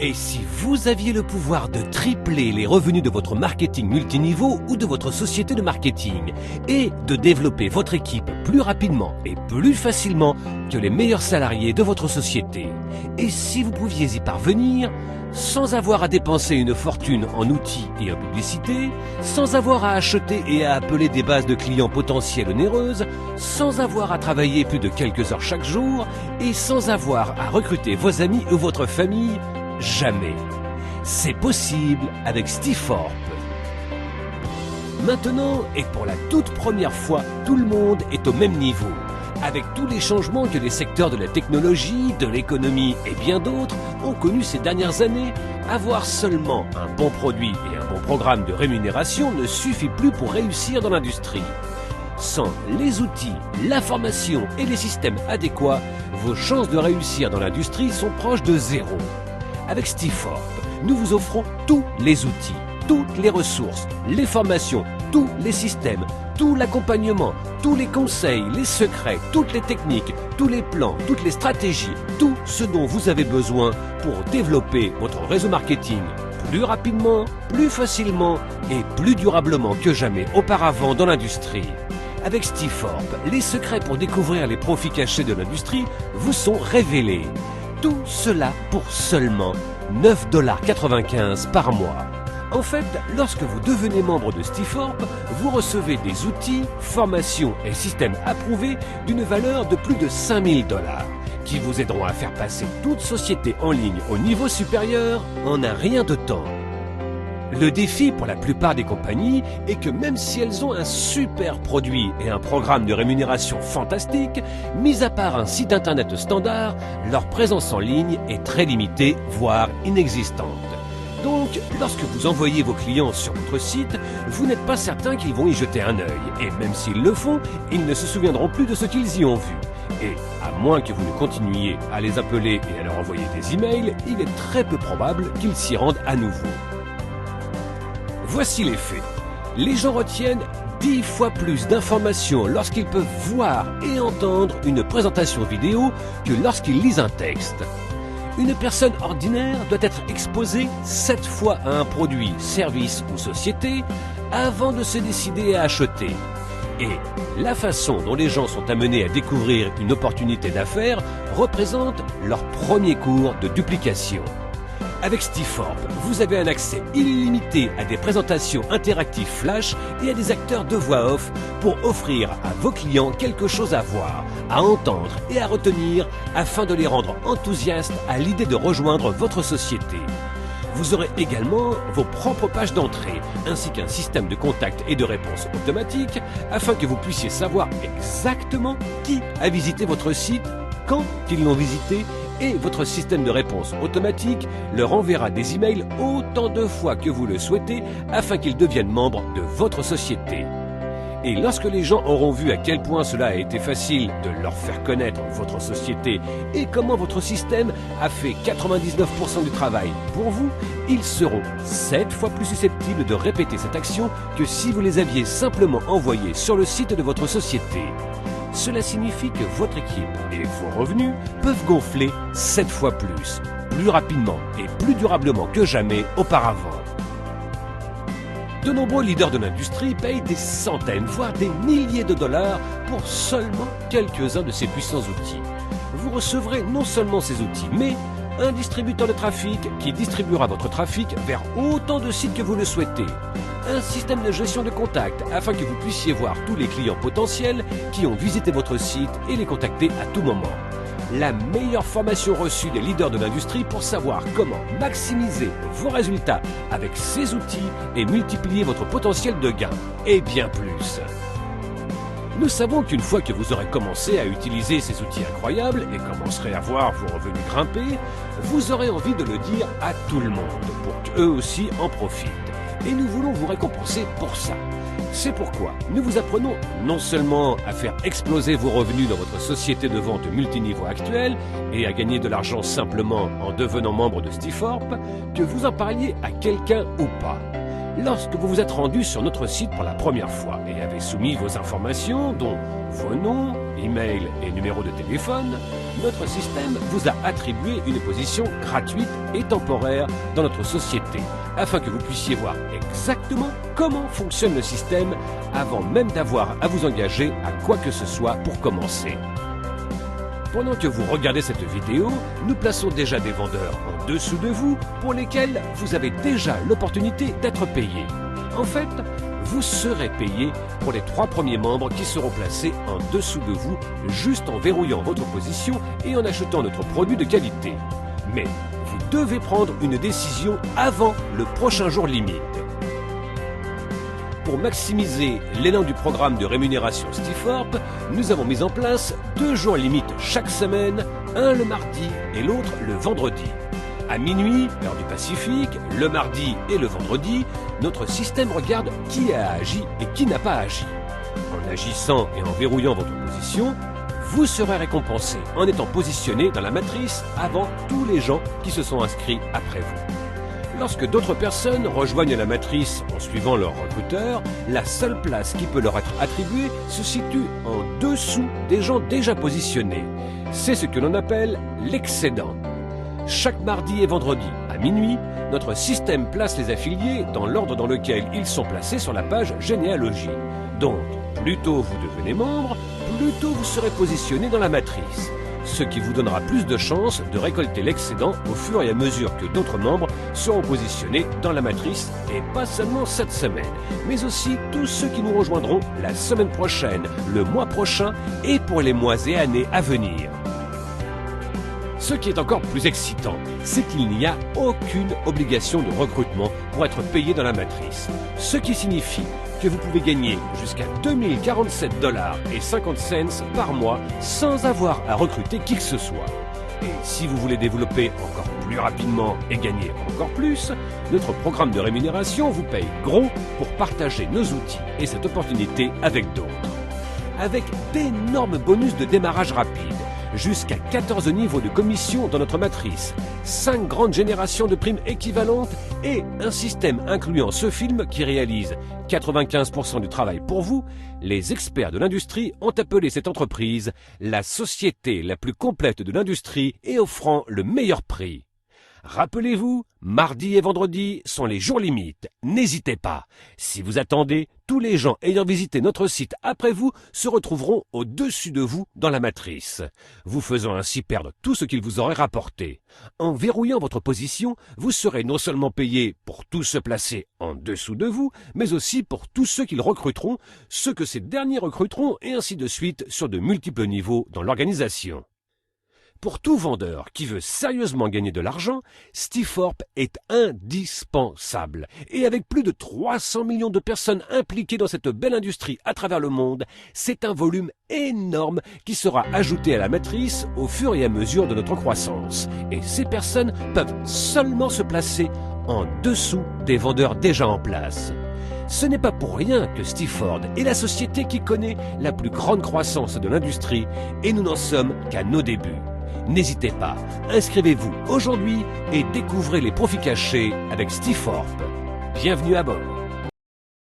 Et si vous aviez le pouvoir de tripler les revenus de votre marketing multiniveau ou de votre société de marketing et de développer votre équipe plus rapidement et plus facilement que les meilleurs salariés de votre société, et si vous pouviez y parvenir sans avoir à dépenser une fortune en outils et en publicité, sans avoir à acheter et à appeler des bases de clients potentiels onéreuses, sans avoir à travailler plus de quelques heures chaque jour et sans avoir à recruter vos amis ou votre famille, jamais. C'est possible avec Stiforp. Maintenant, et pour la toute première fois, tout le monde est au même niveau. Avec tous les changements que les secteurs de la technologie, de l'économie et bien d'autres ont connus ces dernières années, avoir seulement un bon produit et un bon programme de rémunération ne suffit plus pour réussir dans l'industrie. Sans les outils, la formation et les systèmes adéquats, vos chances de réussir dans l'industrie sont proches de zéro. Avec Stiforp, nous vous offrons tous les outils, toutes les ressources, les formations, tous les systèmes, tout l'accompagnement, tous les conseils, les secrets, toutes les techniques, tous les plans, toutes les stratégies, tout ce dont vous avez besoin pour développer votre réseau marketing plus rapidement, plus facilement et plus durablement que jamais auparavant dans l'industrie. Avec Stiforp, les secrets pour découvrir les profits cachés de l'industrie vous sont révélés. Tout cela pour seulement 9,95 $ par mois. En fait, lorsque vous devenez membre de Stiforp, vous recevez des outils, formations et systèmes approuvés d'une valeur de plus de 5 000 $ qui vous aideront à faire passer toute société en ligne au niveau supérieur en un rien de temps. Le défi pour la plupart des compagnies est que même si elles ont un super produit et un programme de rémunération fantastique, mis à part un site internet standard, leur présence en ligne est très limitée, voire inexistante. Donc, lorsque vous envoyez vos clients sur votre site, vous n'êtes pas certain qu'ils vont y jeter un œil. Et même s'ils le font, ils ne se souviendront plus de ce qu'ils y ont vu. Et à moins que vous ne continuiez à les appeler et à leur envoyer des emails, il est très peu probable qu'ils s'y rendent à nouveau. Voici les faits. Les gens retiennent 10 fois plus d'informations lorsqu'ils peuvent voir et entendre une présentation vidéo que lorsqu'ils lisent un texte. Une personne ordinaire doit être exposée 7 fois à un produit, service ou société avant de se décider à acheter. Et la façon dont les gens sont amenés à découvrir une opportunité d'affaires représente leur premier cours de duplication. Avec Stiforp, vous avez un accès illimité à des présentations interactives flash et à des acteurs de voix off pour offrir à vos clients quelque chose à voir, à entendre et à retenir afin de les rendre enthousiastes à l'idée de rejoindre votre société. Vous aurez également vos propres pages d'entrée, ainsi qu'un système de contact et de réponse automatique afin que vous puissiez savoir exactement qui a visité votre site, quand ils l'ont visité, et votre système de réponse automatique leur enverra des emails autant de fois que vous le souhaitez afin qu'ils deviennent membres de votre société. Et lorsque les gens auront vu à quel point cela a été facile de leur faire connaître votre société et comment votre système a fait 99% du travail pour vous, ils seront 7 fois plus susceptibles de répéter cette action que si vous les aviez simplement envoyés sur le site de votre société. Cela signifie que votre équipe et vos revenus peuvent gonfler 7 fois plus rapidement et plus durablement que jamais auparavant. De nombreux leaders de l'industrie payent des centaines, voire des milliers de dollars pour seulement quelques-uns de ces puissants outils. Vous recevrez non seulement ces outils, mais un distributeur de trafic qui distribuera votre trafic vers autant de sites que vous le souhaitez. Un système de gestion de contacts afin que vous puissiez voir tous les clients potentiels qui ont visité votre site et les contacter à tout moment. La meilleure formation reçue des leaders de l'industrie pour savoir comment maximiser vos résultats avec ces outils et multiplier votre potentiel de gain, et bien plus. Nous savons qu'une fois que vous aurez commencé à utiliser ces outils incroyables et commencerez à voir vos revenus grimper, vous aurez envie de le dire à tout le monde pour qu'eux aussi en profitent. Et nous voulons vous récompenser pour ça. C'est pourquoi nous vous apprenons non seulement à faire exploser vos revenus dans votre société de vente multiniveau actuelle et à gagner de l'argent simplement en devenant membre de Stiforp, que vous en parliez à quelqu'un ou pas. Lorsque vous vous êtes rendu sur notre site pour la première fois et avez soumis vos informations, dont vos noms, email et numéro de téléphone, notre système vous a attribué une position gratuite et temporaire dans notre société, afin que vous puissiez voir exactement comment fonctionne le système avant même d'avoir à vous engager à quoi que ce soit pour commencer. Pendant que vous regardez cette vidéo, nous plaçons déjà des vendeurs en dessous de vous pour lesquels vous avez déjà l'opportunité d'être payé. En fait, vous serez payé pour les 3 premiers membres qui seront placés en dessous de vous juste en verrouillant votre position et en achetant notre produit de qualité. Mais vous devez prendre une décision avant le prochain jour limite. Pour maximiser l'élan du programme de rémunération Stiforp, nous avons mis en place 2 jours limites chaque semaine, un le mardi et l'autre le vendredi. À minuit, heure du Pacifique, le mardi et le vendredi, notre système regarde qui a agi et qui n'a pas agi. En agissant et en verrouillant votre position, vous serez récompensé en étant positionné dans la matrice avant tous les gens qui se sont inscrits après vous. Lorsque d'autres personnes rejoignent la matrice en suivant leur recruteur, la seule place qui peut leur être attribuée se situe en dessous des gens déjà positionnés. C'est ce que l'on appelle l'excédent. Chaque mardi et vendredi à minuit, notre système place les affiliés dans l'ordre dans lequel ils sont placés sur la page généalogie. Donc, plus tôt vous devenez membre, plus tôt vous serez positionné dans la matrice, ce qui vous donnera plus de chances de récolter l'excédent au fur et à mesure que d'autres membres seront positionnés dans la matrice, et pas seulement cette semaine, mais aussi tous ceux qui nous rejoindront la semaine prochaine, le mois prochain et pour les mois et années à venir. Ce qui est encore plus excitant, c'est qu'il n'y a aucune obligation de recrutement pour être payé dans la matrice, ce qui signifie que vous pouvez gagner jusqu'à 2047,50 $ par mois sans avoir à recruter qui que ce soit. Et si vous voulez développer encore plus rapidement et gagner encore plus, notre programme de rémunération vous paye gros pour partager nos outils et cette opportunité avec d'autres. Avec d'énormes bonus de démarrage rapide, jusqu'à 14 niveaux de commission dans notre matrice, 5 grandes générations de primes équivalentes et un système incluant ce film qui réalise 95% du travail pour vous, les experts de l'industrie ont appelé cette entreprise la société la plus complète de l'industrie et offrant le meilleur prix. Rappelez-vous, mardi et vendredi sont les jours limites. N'hésitez pas. Si vous attendez, tous les gens ayant visité notre site après vous se retrouveront au-dessus de vous dans la matrice, vous faisant ainsi perdre tout ce qu'ils vous auraient rapporté. En verrouillant votre position, vous serez non seulement payé pour tous ceux placés en dessous de vous, mais aussi pour tous ceux qu'ils recruteront, ceux que ces derniers recruteront et ainsi de suite sur de multiples niveaux dans l'organisation. Pour tout vendeur qui veut sérieusement gagner de l'argent, Stiforp est indispensable. Et avec plus de 300 millions de personnes impliquées dans cette belle industrie à travers le monde, c'est un volume énorme qui sera ajouté à la matrice au fur et à mesure de notre croissance. Et ces personnes peuvent seulement se placer en dessous des vendeurs déjà en place. Ce n'est pas pour rien que Stiforp est la société qui connaît la plus grande croissance de l'industrie et nous n'en sommes qu'à nos débuts. N'hésitez pas, inscrivez-vous aujourd'hui et découvrez les profits cachés avec Stiforp. Bienvenue à bord.